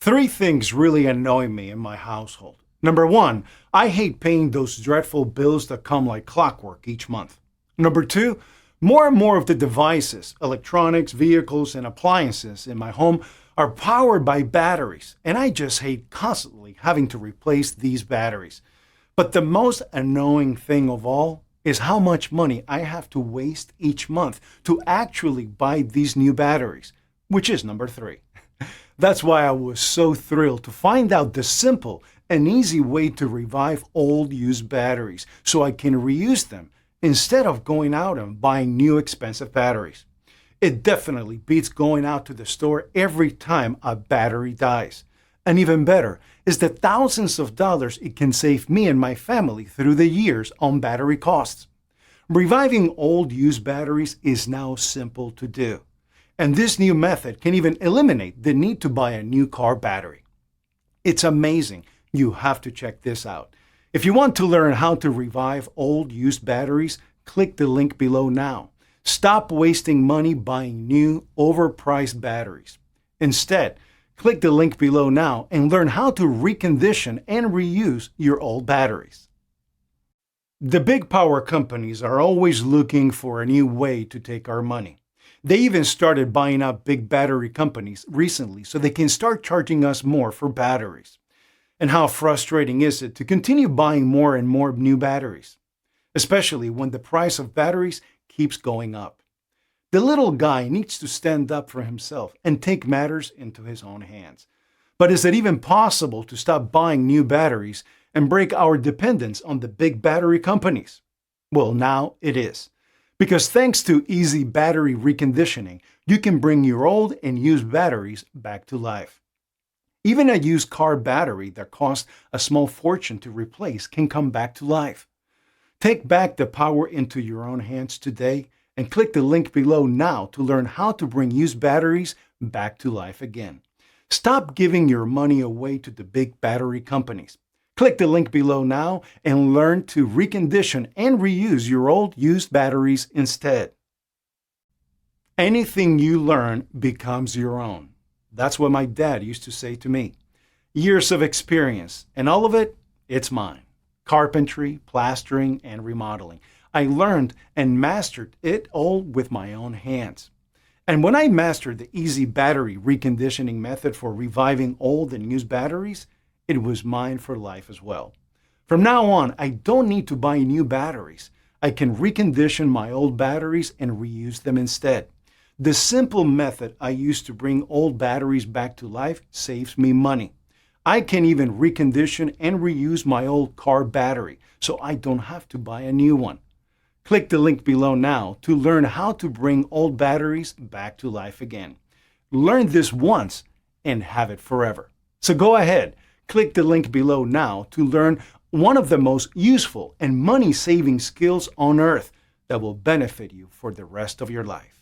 Three things really annoy me in my household. Number one, I hate paying those dreadful bills that come like clockwork each month. Number two, more and more of the devices, electronics, vehicles, and appliances in my home are powered by batteries, and I just hate constantly having to replace these batteries. But the most annoying thing of all is how much money I have to waste each month to actually buy these new batteries, which is number three. That's why I was so thrilled to find out the simple and easy way to revive old used batteries so I can reuse them instead of going out and buying new expensive batteries. It definitely beats going out to the store every time a battery dies. And even better is the thousands of dollars it can save me and my family through the years on battery costs. Reviving old used batteries is now simple to do. And this new method can even eliminate the need to buy a new car battery. It's amazing. You have to check this out. If you want to learn how to revive old used batteries, click the link below now. Stop wasting money buying new, overpriced batteries. Instead, click the link below now and learn how to recondition and reuse your old batteries. The big power companies are always looking for a new way to take our money. They even started buying up big battery companies recently so they can start charging us more for batteries. And how frustrating is it to continue buying more and more new batteries, especially when the price of batteries keeps going up. The little guy needs to stand up for himself and take matters into his own hands. But is it even possible to stop buying new batteries and break our dependence on the big battery companies? Well, now it is. Because thanks to EZ Battery Reconditioning, you can bring your old and used batteries back to life. Even a used car battery that costs a small fortune to replace can come back to life. Take back the power into your own hands today and click the link below now to learn how to bring used batteries back to life again. Stop giving your money away to the big battery companies. Click the link below now and learn to recondition and reuse your old used batteries instead. Anything you learn becomes your own. That's what my dad used to say to me. Years of experience, and all of it, it's mine. Carpentry, plastering, and remodeling. I learned and mastered it all with my own hands. And when I mastered the EZ Battery Reconditioning method for reviving old and used batteries, it was mine for life as well. From now on, I don't need to buy new batteries. I can recondition my old batteries and reuse them instead. The simple method I use to bring old batteries back to life saves me money. I can even recondition and reuse my old car battery, so I don't have to buy a new one. Click the link below now to learn how to bring old batteries back to life again. Learn this once and have it forever. So go ahead, click the link below now to learn one of the most useful and money-saving skills on earth that will benefit you for the rest of your life.